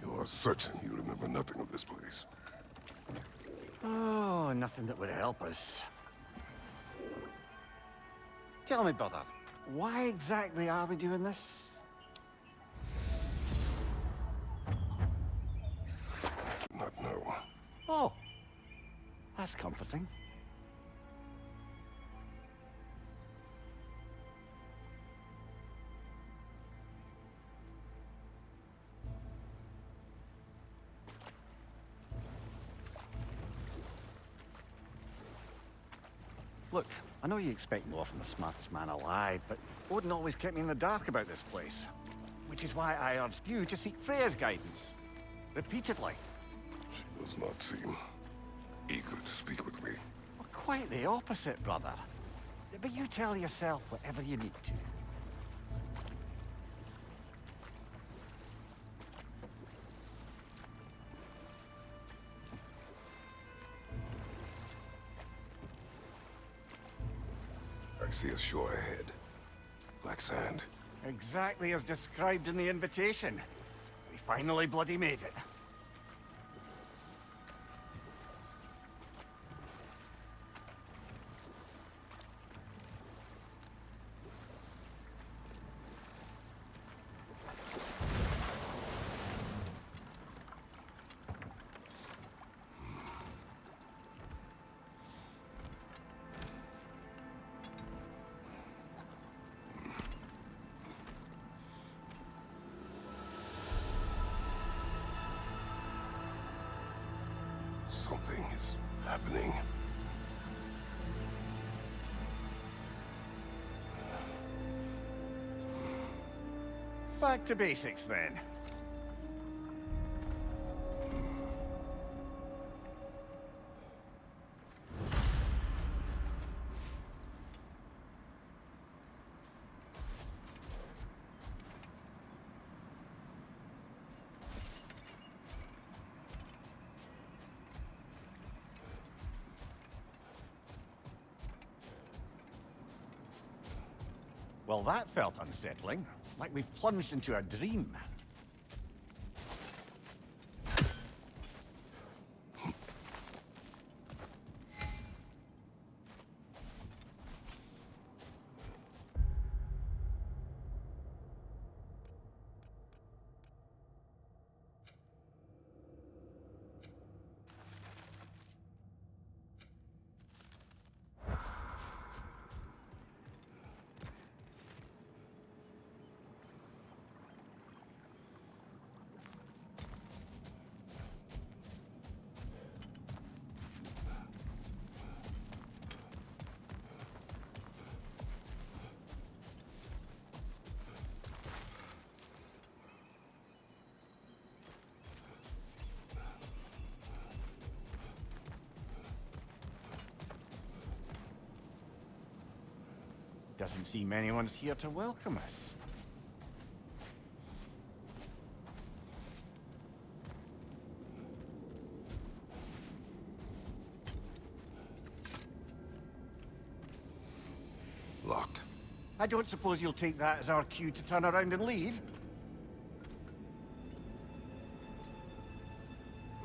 You are certain you remember nothing of this place? Oh, nothing that would help us. Tell me, brother, why exactly are we doing this? I do not know. Oh, that's comforting. Look, I know you expect more from the smartest man alive, but Odin always kept me in the dark about this place. Which is why I urged you to seek Freya's guidance. Repeatedly. She does not seem eager to speak with me. Well, quite the opposite, brother. But you tell yourself whatever you need to. I see a shore ahead. Black sand. Exactly as described in the invitation. We finally bloody made it. Something is happening. Back to basics, then. Well, that felt unsettling. Like we've plunged into a dream. Doesn't seem anyone's here to welcome us. Locked. I don't suppose you'll take that as our cue to turn around and leave?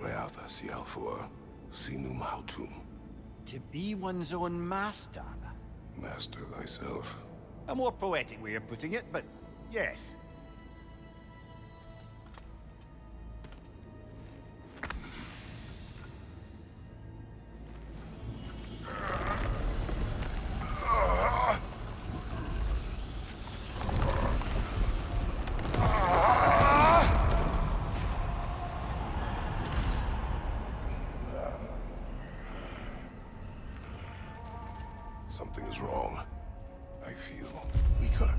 Reatha Sialfur, Sinum Hautum. To be one's own master. Master thyself. A more poetic way of putting it, but yes. Something is wrong. I feel weaker.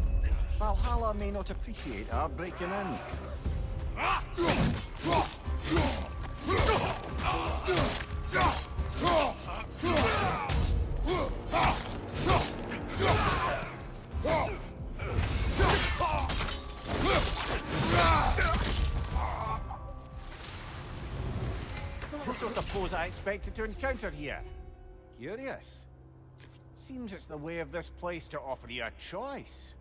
Valhalla may not appreciate our breaking in. Not the sort of foes I expected to encounter here. Curious. Seems it's the way of this place to offer you a choice.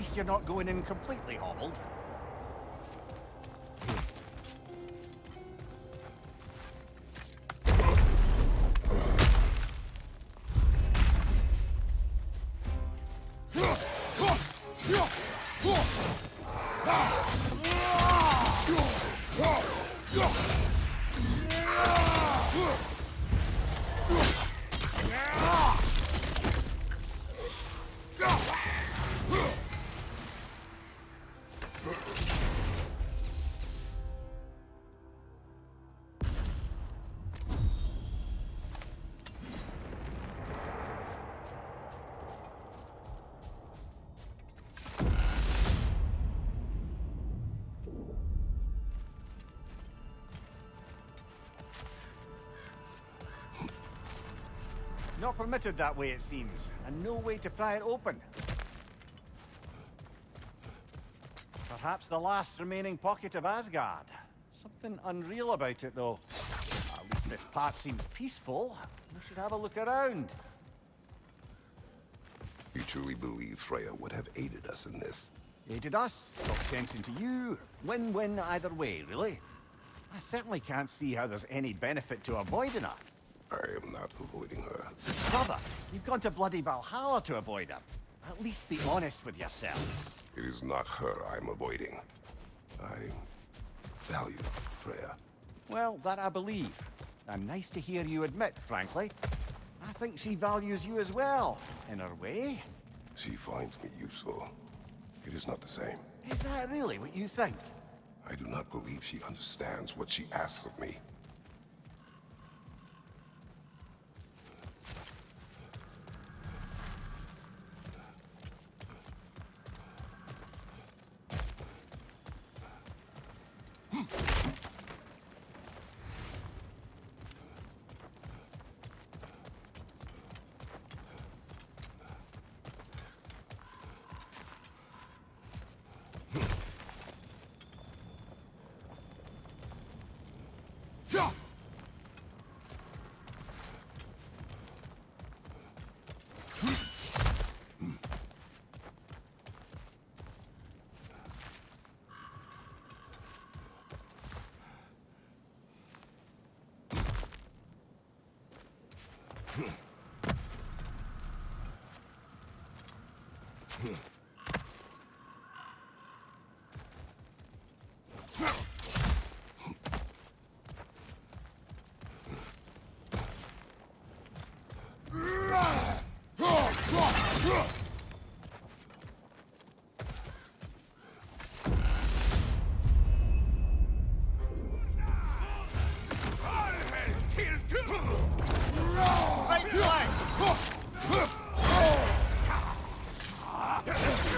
least you're not going in completely hobbled. Not permitted that way, it seems, and no way to pry it open. Perhaps the last remaining pocket of Asgard. Something unreal about it, though. At least this part seems peaceful. We should have a look around. You truly believe Freya would have aided us in this? Aided us, talk sense into you. Win-win either way, really. I certainly can't see how there's any benefit to avoiding her. I am not avoiding her. Brother, you've gone to bloody Valhalla to avoid her. At least be honest with yourself. It is not her I'm avoiding. I value Freya. Well, that I believe. And nice to hear you admit, frankly. I think she values you as well, in her way. She finds me useful. It is not the same. Is that really what you think? I do not believe she understands what she asks of me.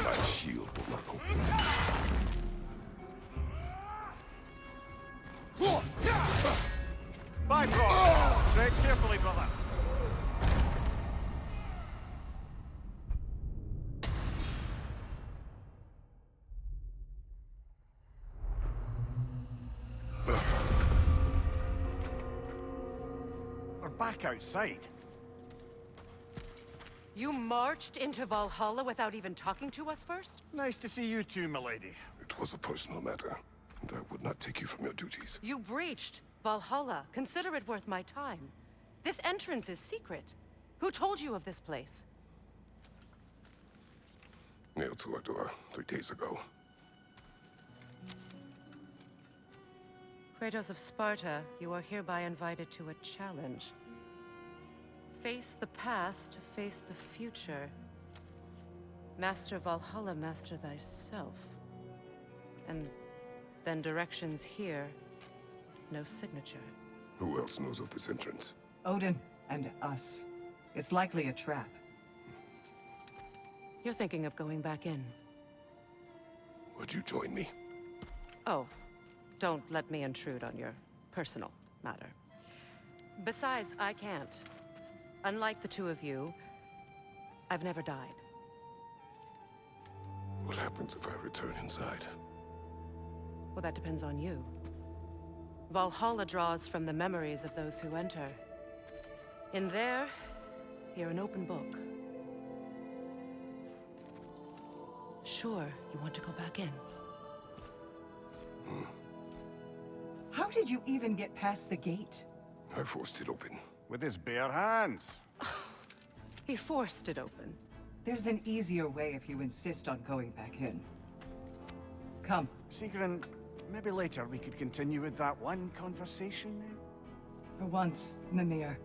That shield will not open. Bifrost! Tread carefully, brother. We're back outside. You marched into Valhalla without even talking to us first? Nice to see you too, milady. It was a personal matter, and I would not take you from your duties. You breached Valhalla. Consider it worth my time. This entrance is secret. Who told you of this place? Nailed to our door 3 days ago. Kratos of Sparta, you are hereby invited to a challenge. Face the past, face the future. Master Valhalla, master thyself. And then directions here, no signature. Who else knows of this entrance? Odin and us. It's likely a trap. You're thinking of going back in. Would you join me? Oh, don't let me intrude on your personal matter. Besides, I can't. Unlike the two of you, I've never died. What happens if I return inside? Well, that depends on you. Valhalla draws from the memories of those who enter. In there, you're an open book. sure you want to go back in. How did you even get past the gate? I forced it open. With his bare hands. He forced it open. There's an easier way if you insist on going back in. Come. Sigrun, maybe later we could continue with that one conversation. For once, Mimir.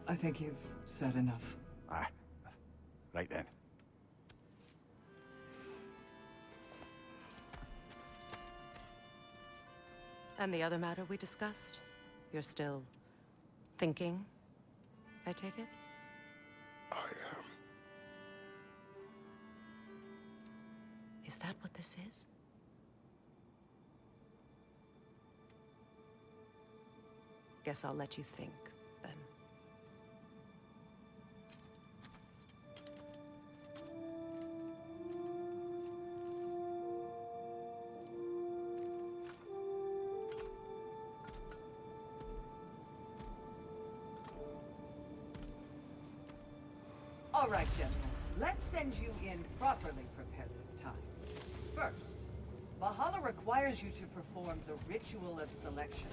I think you've said enough. Aye. Right then. And the other matter we discussed? You're still thinking, I take it? I am. Is that what this is? Guess I'll let you think, then. All right, gentlemen. Let's send you in properly prepared this time. First, Valhalla requires you to perform the ritual of selection.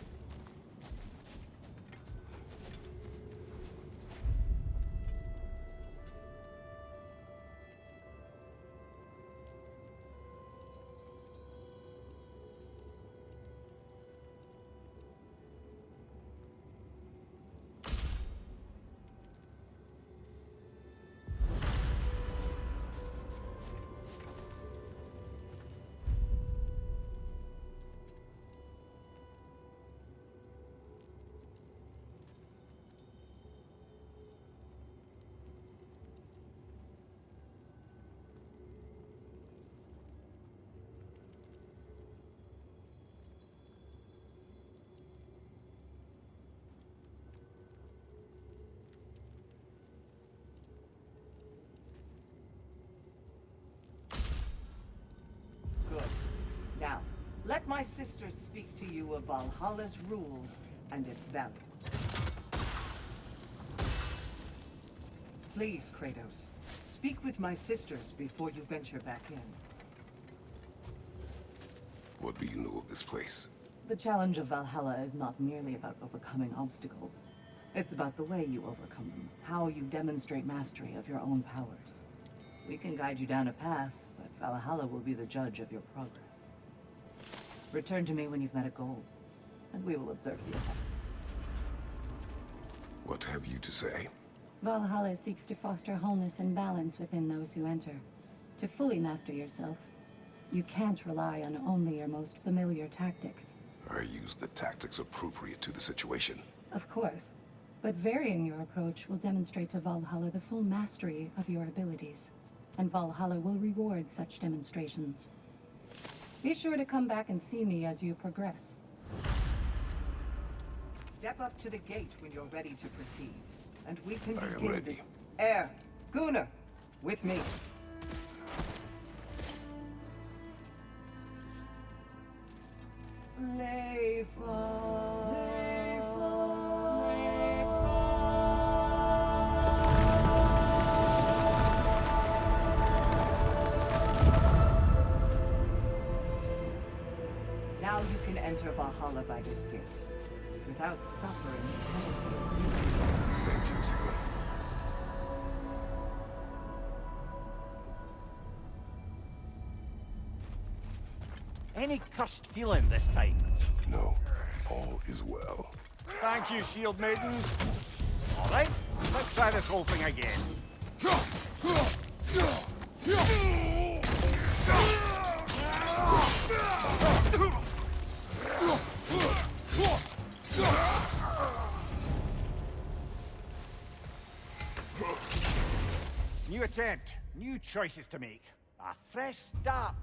Good. Now, let my sisters speak to you of Valhalla's rules and its values. Please, Kratos, speak with my sisters before you venture back in. What do you know of this place? The challenge of Valhalla is not merely about overcoming obstacles. It's about the way you overcome them, how you demonstrate mastery of your own powers. We can guide you down a path, but Valhalla will be the judge of your progress. Return to me when you've met a goal, and we will observe the effects. What have you to say? Valhalla seeks to foster wholeness and balance within those who enter. To fully master yourself, you can't rely on only your most familiar tactics. I use the tactics appropriate to the situation. Of course, but varying your approach will demonstrate to Valhalla the full mastery of your abilities, and Valhalla will reward such demonstrations. Be sure to come back and see me as you progress. Step up to the gate when you're ready to proceed, and we can I am begin ready. this. Air, Gunnar, with me. Now you can enter Valhalla by this gate, without suffering the penalty of duty. Thank you, Sigmund. Any cursed feeling this time? No, all is well. Thank you, shield maidens. All right, let's try this whole thing again. New attempt, new choices to make. A fresh start.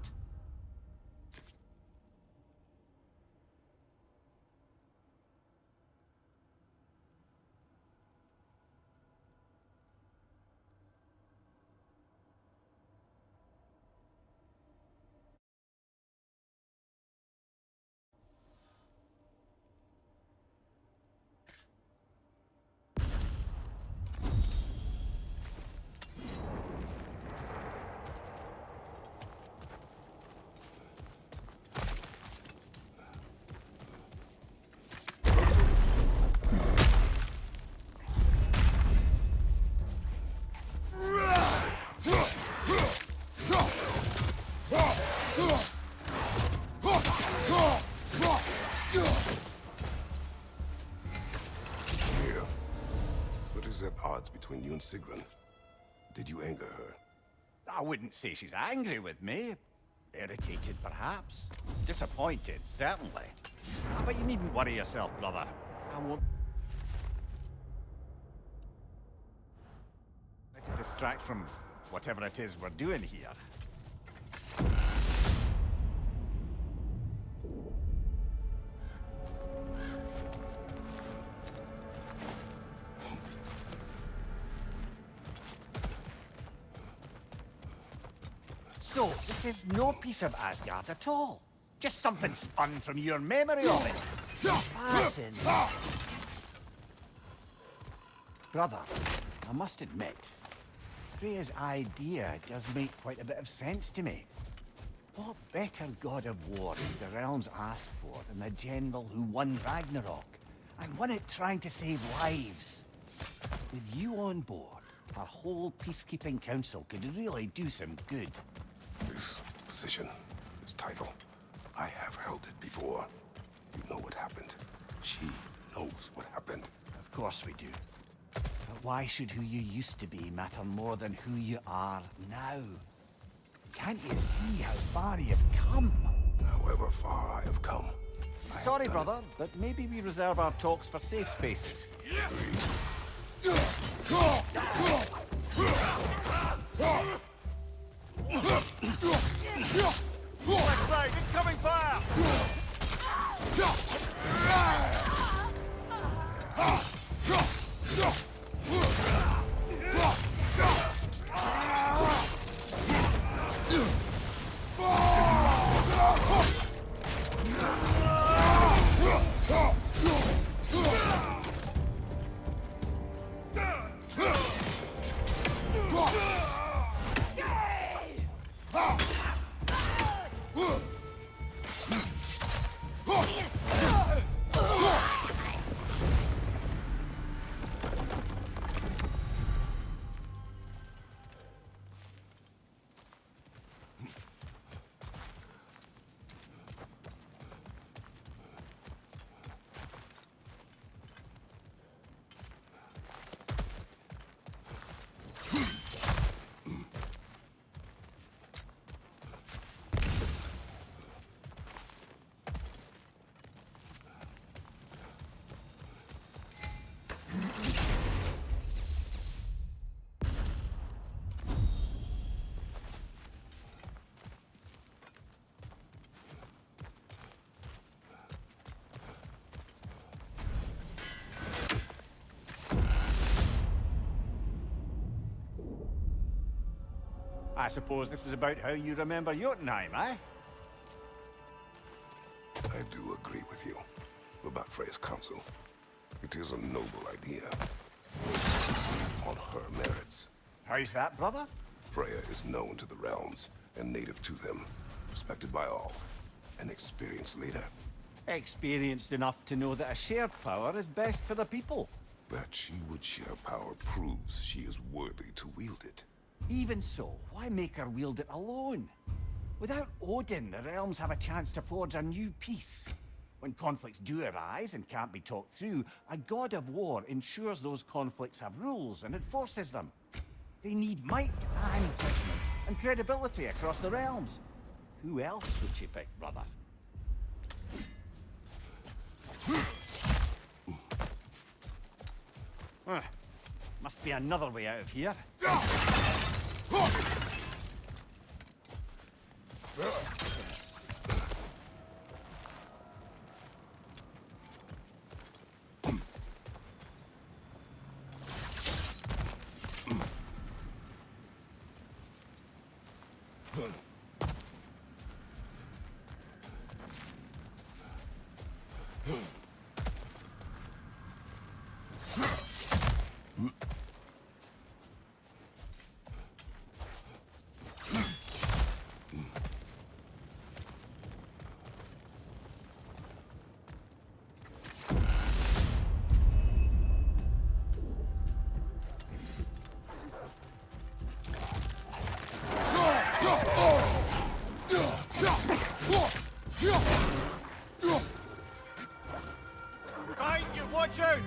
is at odds between you and Sigrun. Did you anger her? I wouldn't say she's angry with me. Irritated, perhaps. Disappointed, certainly. But you needn't worry yourself, brother. I won't... Let it distract from whatever it is we're doing here. So, this is no piece of Asgard at all. Just something spun from your memory of it. Fascinating. Brother, I must admit, Freya's idea does make quite a bit of sense to me. What better god of war did the realms ask for than the general who won Ragnarok, and won it trying to save lives? With you on board, our whole peacekeeping council could really do some good. This position, this title, I have held it before. You know what happened. She knows what happened. Of course we do. But why should who you used to be matter more than who you are now? Can't you see how far you've come? However far I have come. I have Sorry, done brother, but maybe we reserve our talks for safe spaces. Backside, incoming fire! I suppose this is about how you remember Jotunheim, eh? I do agree with you about Freya's counsel. It is a noble idea. Succeed on her merits. How's that, brother? Freya is known to the realms and native to them, respected by all, an experienced leader. Experienced enough to know that a shared power is best for the people. That she would share power proves she is worthy to wield it. Even so, why make her wield it alone? Without Odin, the realms have a chance to forge a new peace. When conflicts do arise and can't be talked through, a god of war ensures those conflicts have rules and enforces them. They need might and judgment and credibility across the realms. Who else would she pick, brother? Must be another way out of here. Behind you, watch out!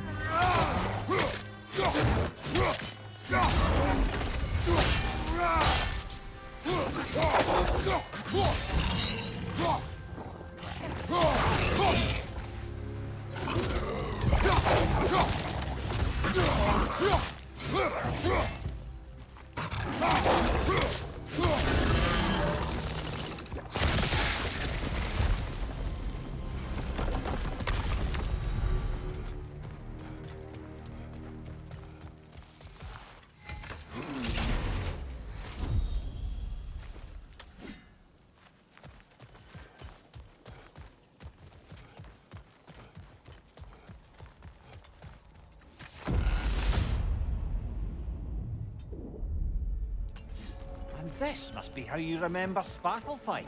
And this must be how you remember Sparklefight.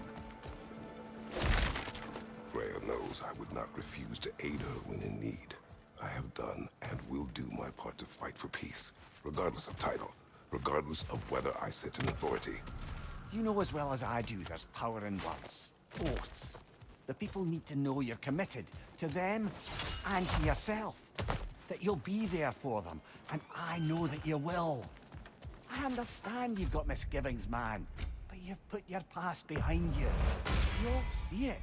Freya knows I would not refuse to aid her when in need. I have done and will do my part to fight for peace, regardless of title, regardless of whether I sit in authority. You know as well as I do there's power in words. Oaths. The people need to know you're committed to them and to yourself. That you'll be there for them, and I know that you will. I understand you've got misgivings, man, but you've put your past behind you. You'll see it.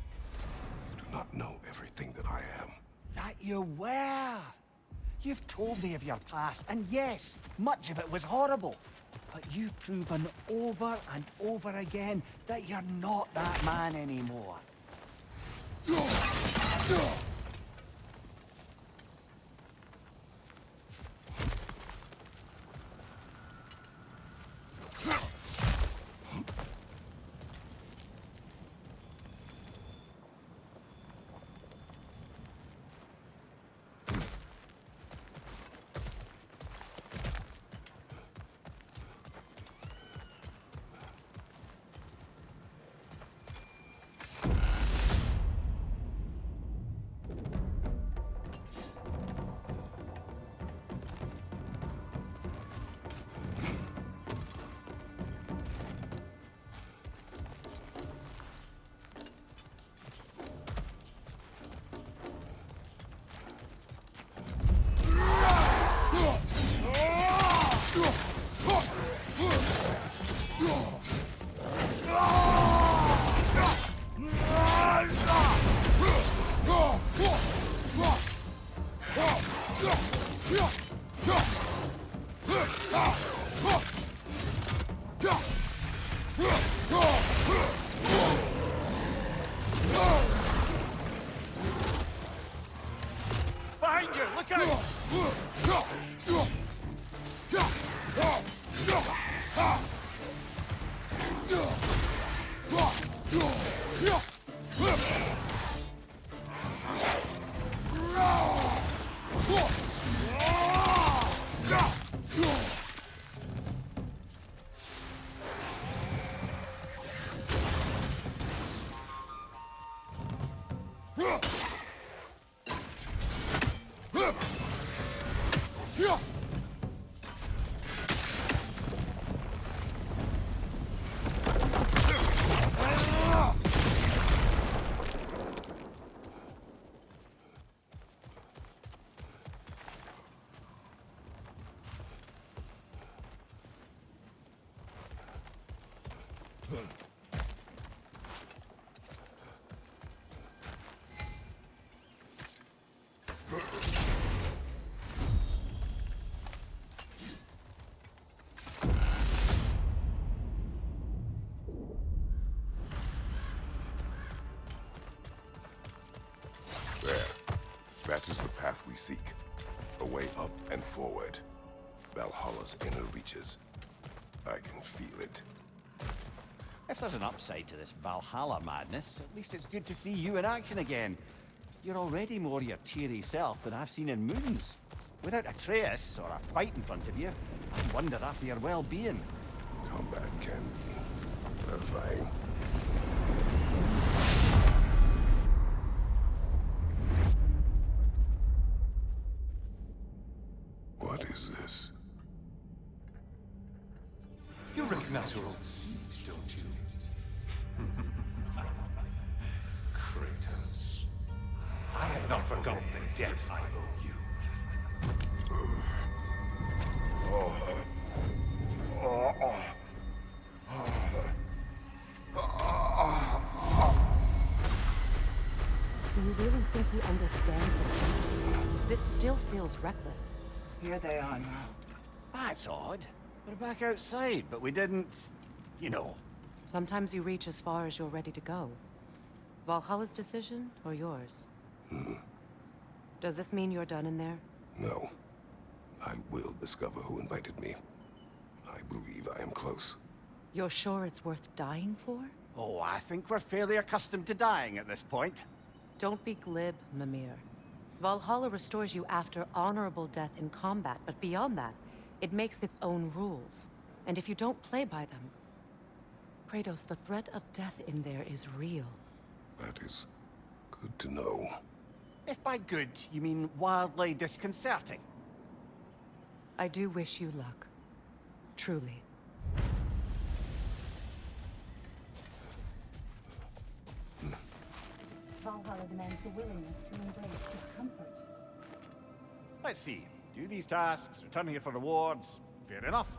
You do not know everything that I am. That you were. You've told me of your past, and yes, much of it was horrible. But you've proven over and over again that you're not that man anymore. Behind you! Look out! That is the path we seek. A way up and forward. Valhalla's inner reaches. I can feel it. If there's an upside to this Valhalla madness, at least it's good to see you in action again. You're already more your cheery self than I've seen in moons. Without Atreus or a fight in front of you, I wonder after your well-being. Combat can be terrifying. What is this? You recognize your old seat, don't you? Kratos. I have not forgotten the debt I owe you. still feels reckless. Here they are now. That's odd. We're back outside, but we didn't... you know. Sometimes you reach as far as you're ready to go. Valhalla's decision, or yours? Does this mean you're done in there? No. I will discover who invited me. I believe I am close. You're sure it's worth dying for? Oh, I think we're fairly accustomed to dying at this point. Don't be glib, Mimir. Valhalla restores you after honorable death in combat, but beyond that, it makes its own rules. And if you don't play by them... Kratos, the threat of death in there is real. That is good to know. If by good, you mean wildly disconcerting. I do wish you luck. Truly. Valhalla demands the willingness to embrace discomfort. Let's see. Do these tasks, return here for rewards. Fair enough.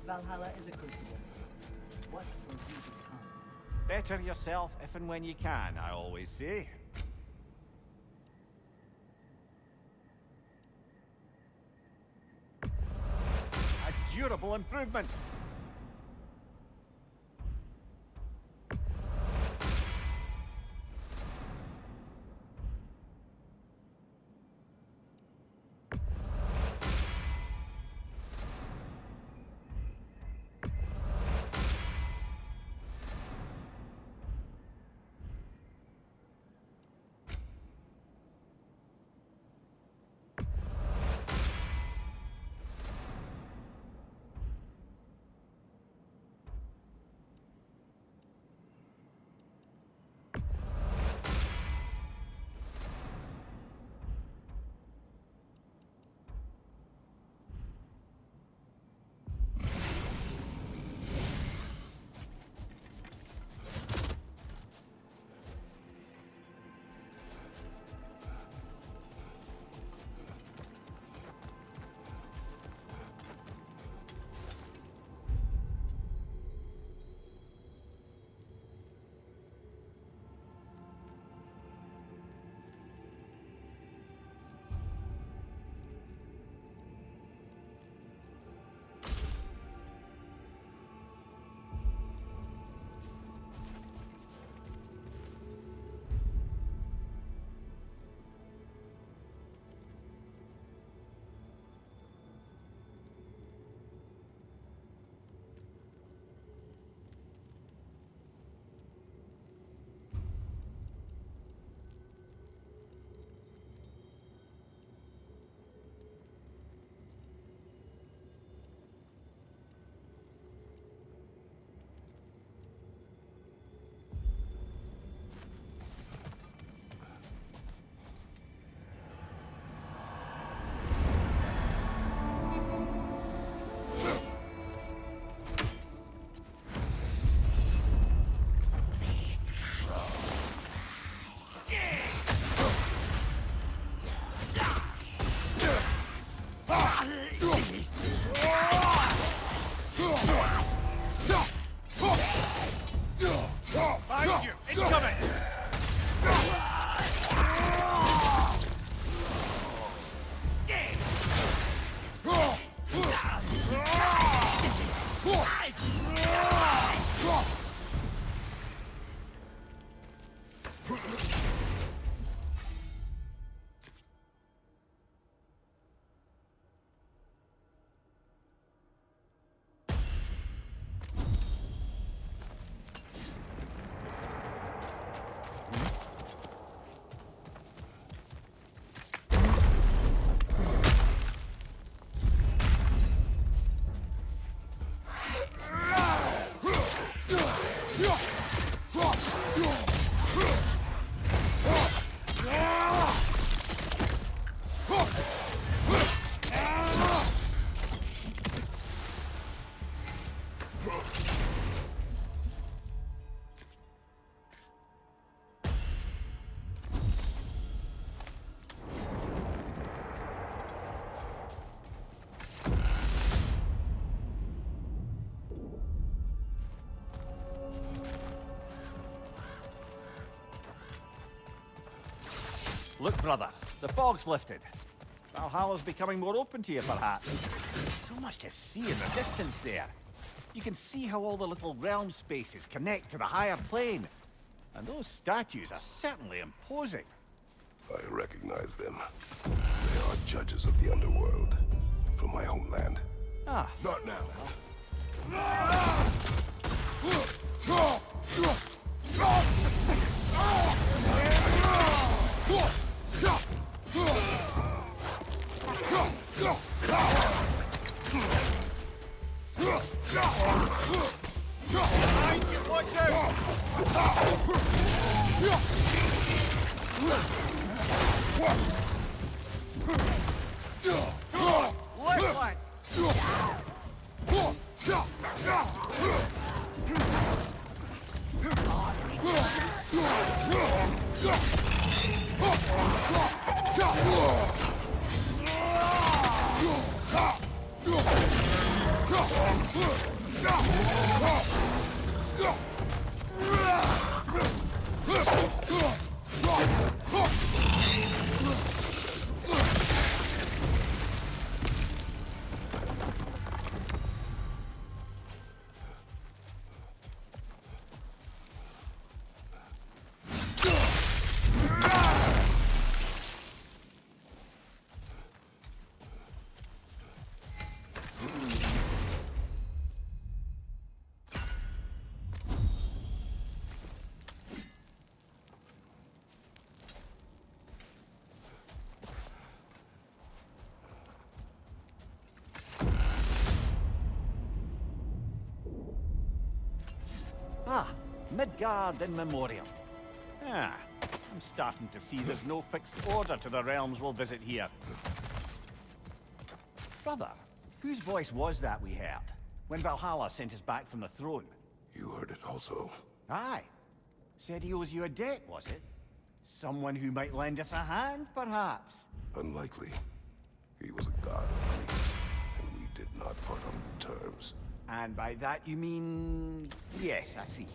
Valhalla is a crucible. What will you become? Better yourself if and when you can, I always say. A durable improvement. Behind you! Incoming! Look, brother, the fog's lifted. Valhalla's becoming more open to you, perhaps. So much to see in the distance there. You can see how all the little realm spaces connect to the higher plane. And those statues are certainly imposing. I recognize them. They are judges of the underworld. From my homeland. Ah, Not now. Watch out! left one! Ah, Midgard in memoriam. Ah, I'm starting to see there's no fixed order to the realms we'll visit here. Brother, whose voice was that we heard when Valhalla sent us back from the throne? You heard it also. Aye. Said he owes you a debt, was it? Someone who might lend us a hand, perhaps? Unlikely. He was a god of peace, and we did not part on good terms. And by that you mean... Yes, I see.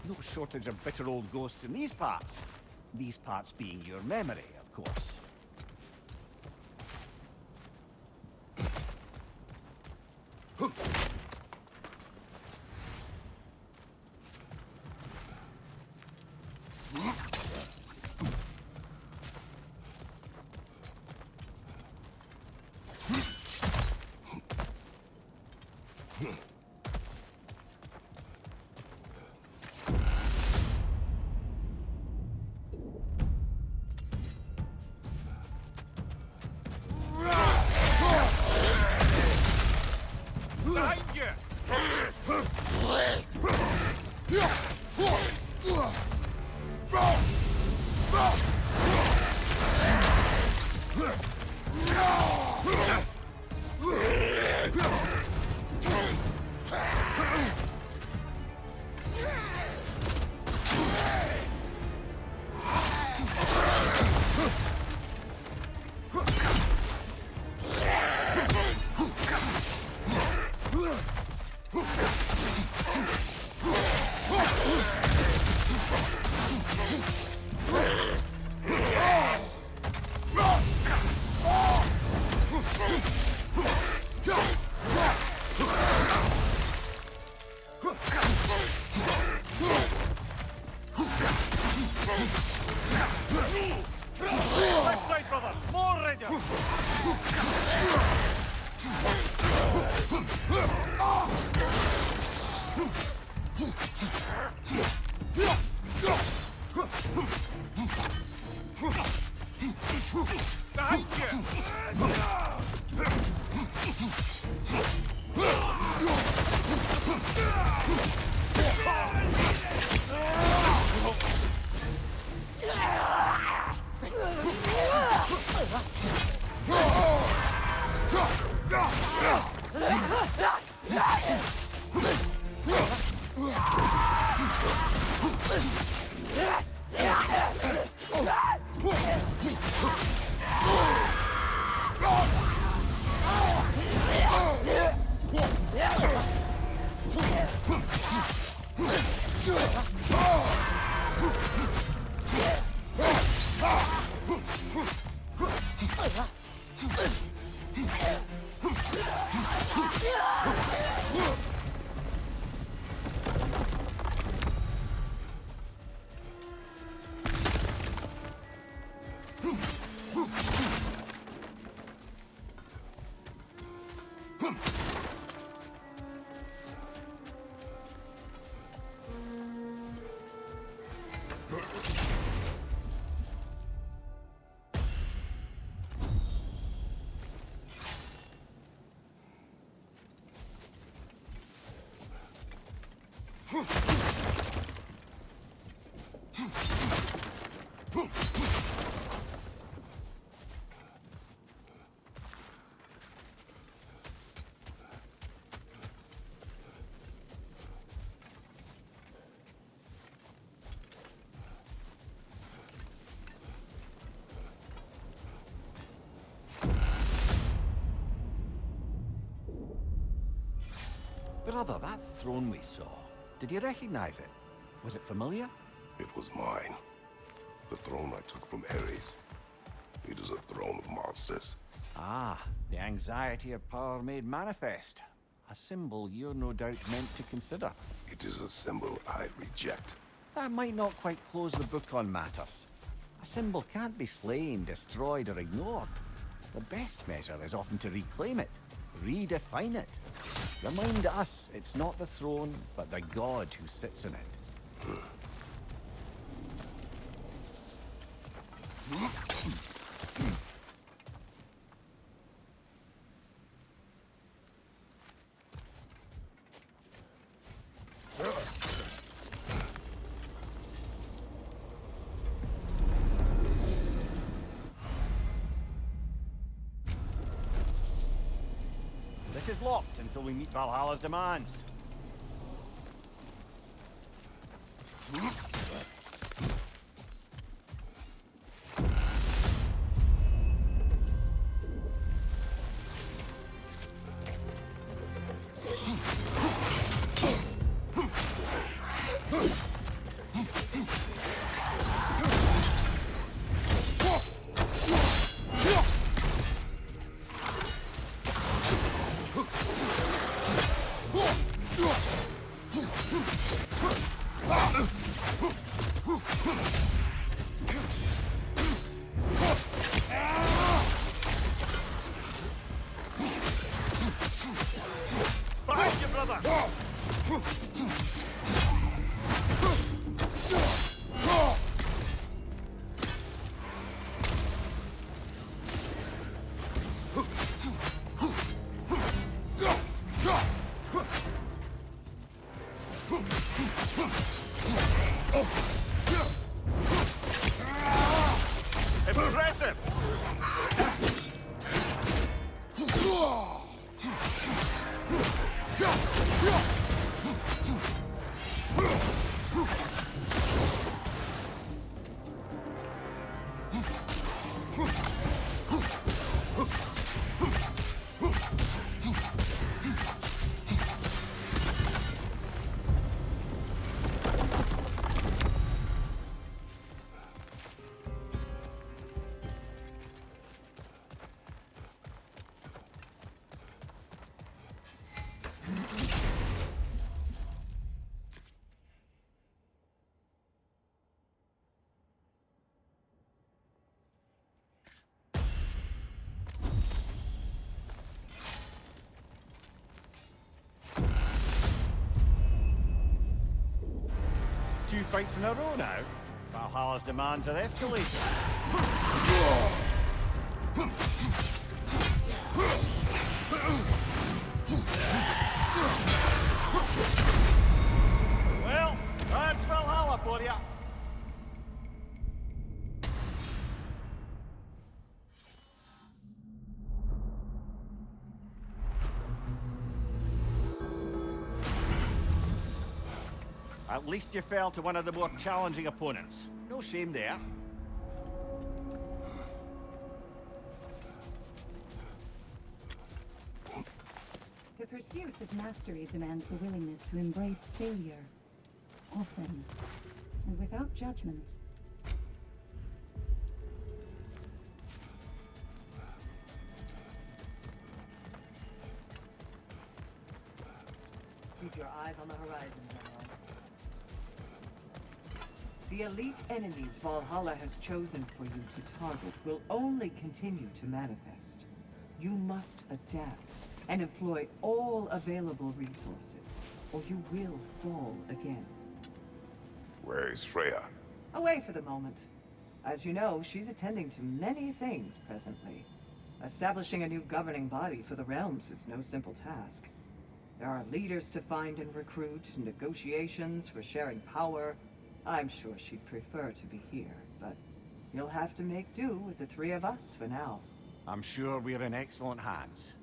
No shortage of bitter old ghosts in these parts. These parts being your memory, of course. Behind you! Brother, that throne we saw, did you recognize it? Was it familiar? It was mine. The throne I took from Ares. It is a throne of monsters. Ah, the anxiety of power made manifest. A symbol you're no doubt meant to consider. It is a symbol I reject. That might not quite close the book on matters. A symbol can't be slain, destroyed, or ignored. The best measure is often to reclaim it, redefine it. Remind us it's not the throne, but the god who sits in it. This is locked until we meet Valhalla's demands. Behind you, brother! Impressive! Two fights in a row now. Valhalla's demands are escalating. Well, that's Valhalla for you. At least you fell to one of the more challenging opponents. No shame there. The pursuit of mastery demands the willingness to embrace failure. Often. And without judgment. Keep your eyes on the horizon, General. The elite enemies Valhalla has chosen for you to target will only continue to manifest. You must adapt and employ all available resources, or you will fall again. Where is Freya? Away for the moment. As you know, she's attending to many things presently. Establishing a new governing body for the realms is no simple task. There are leaders to find and recruit, negotiations for sharing power. I'm sure she'd prefer to be here, but you'll have to make do with the three of us for now. I'm sure we're in excellent hands.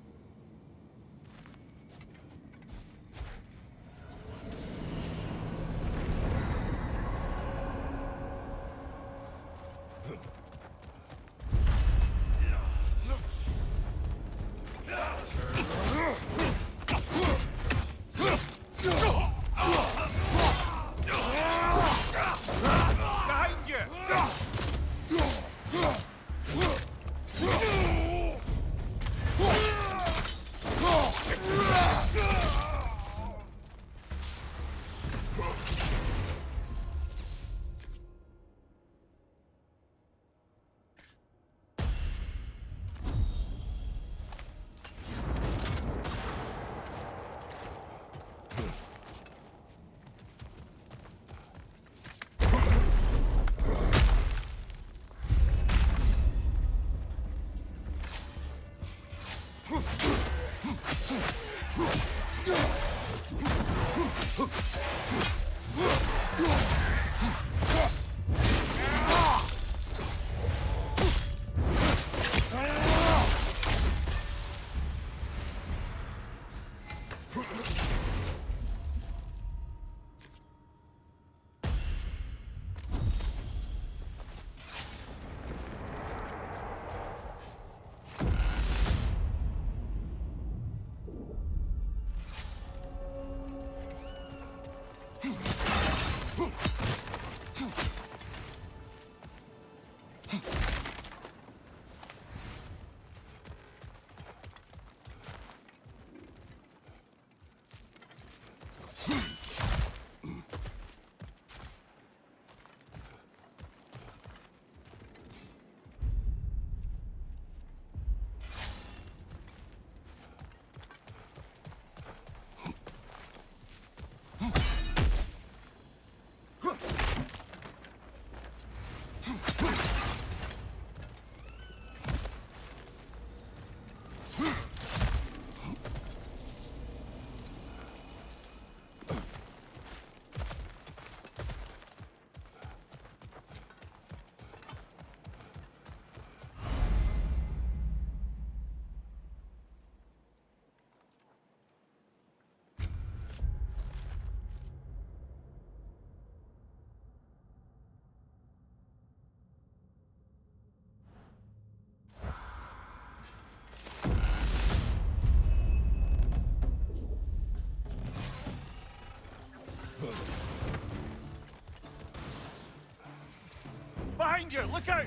Behind you! Look out!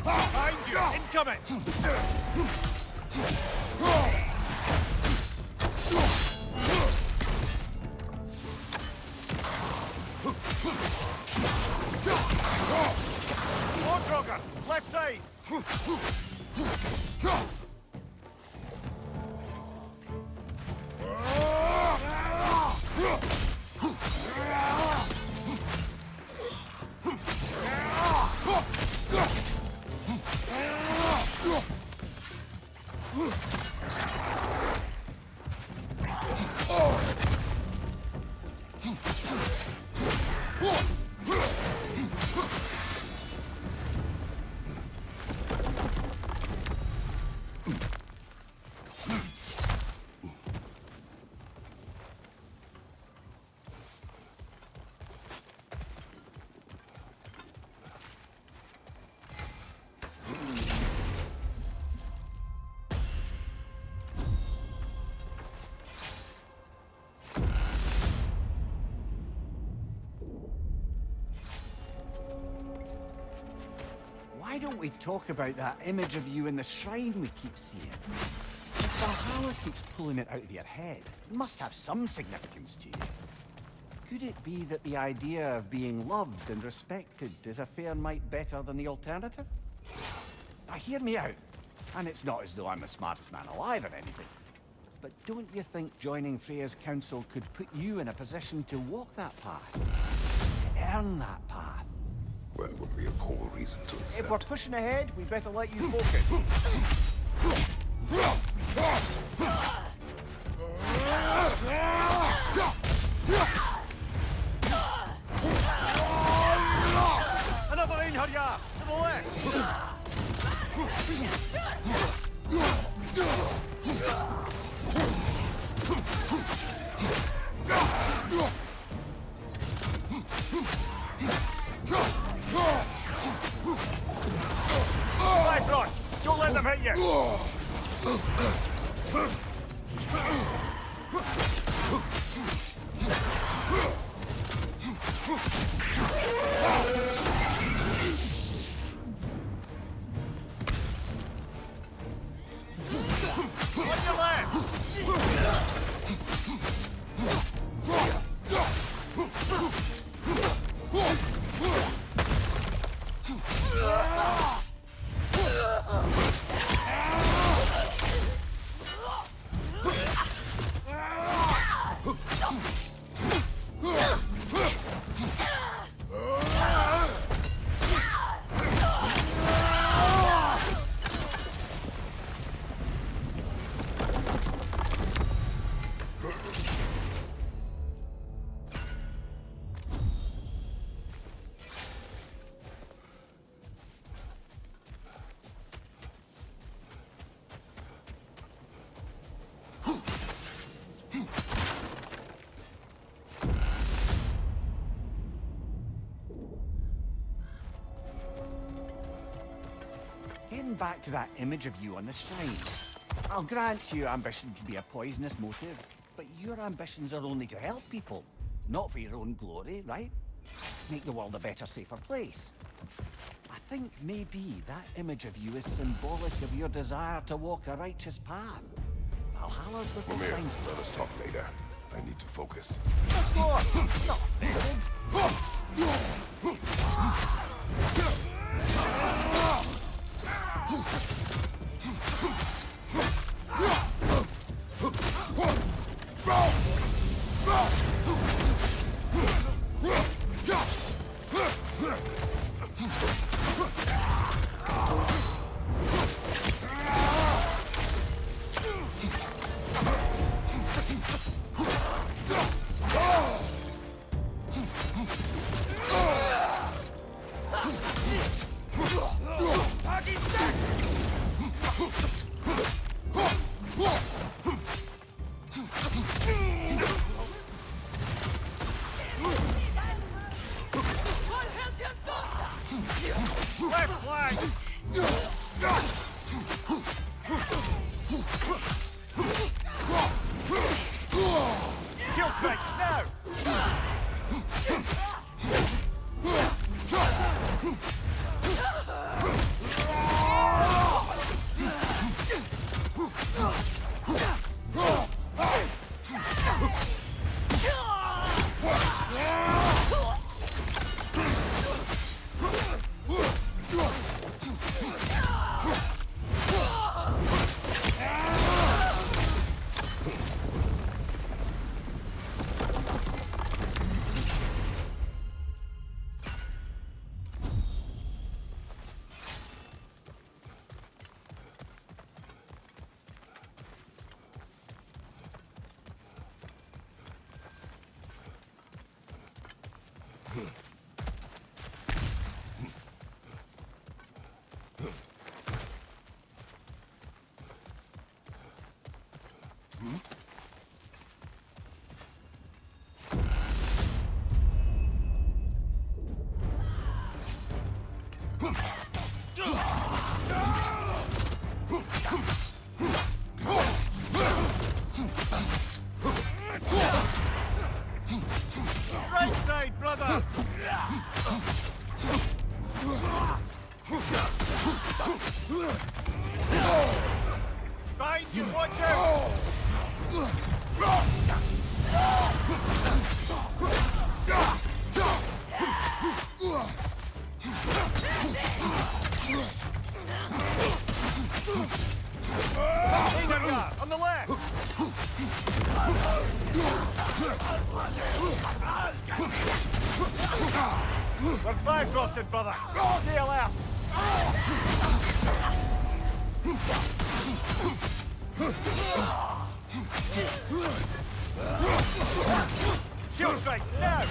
Behind you! Incoming! Warthroger! Left side! why don't we talk about that image of you in the shrine we keep seeing? If Valhalla keeps pulling it out of your head, it must have some significance to you. Could it be that the idea of being loved and respected is a fair mite better than the alternative? Now hear me out, and it's not as though I'm the smartest man alive or anything. But don't you think joining Freya's council could put you in a position to walk that path? To earn that path? Well, it would be a poor reason to accept. If we're pushing ahead, we better let you focus. Another in, Harya! To the left! Right, Ross! Don't let them hit you! On your left! Getting back to that image of you on the shrine. I'll grant you ambition can be a poisonous motive, but your ambitions are only to help people, not for your own glory, right? Make the world a better, safer place. I think maybe that image of you is symbolic of your desire to walk a righteous path. Valhalla's what Come we here. find. Let us talk later. I need to focus. Let's go! Not offended. Left flank! Shield strike, now! Right side, brother! Behind you, watch out! Here, on the left! We're Bifrosted, brother! Stay left! Shield strike, now!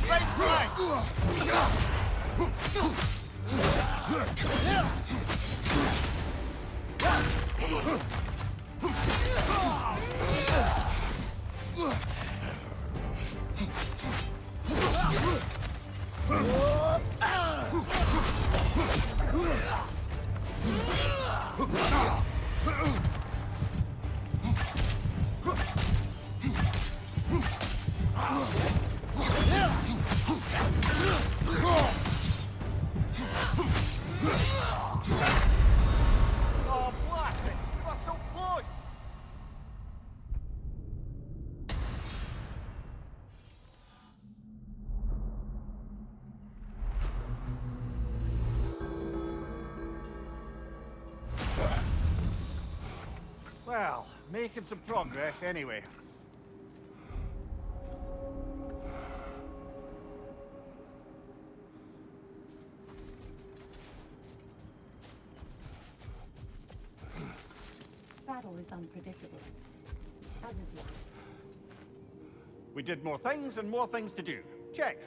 Right flank! Oh, blast it! You got so close! Well, making some progress anyway. Battle is unpredictable, as is life. We did more things and more things to do. Check.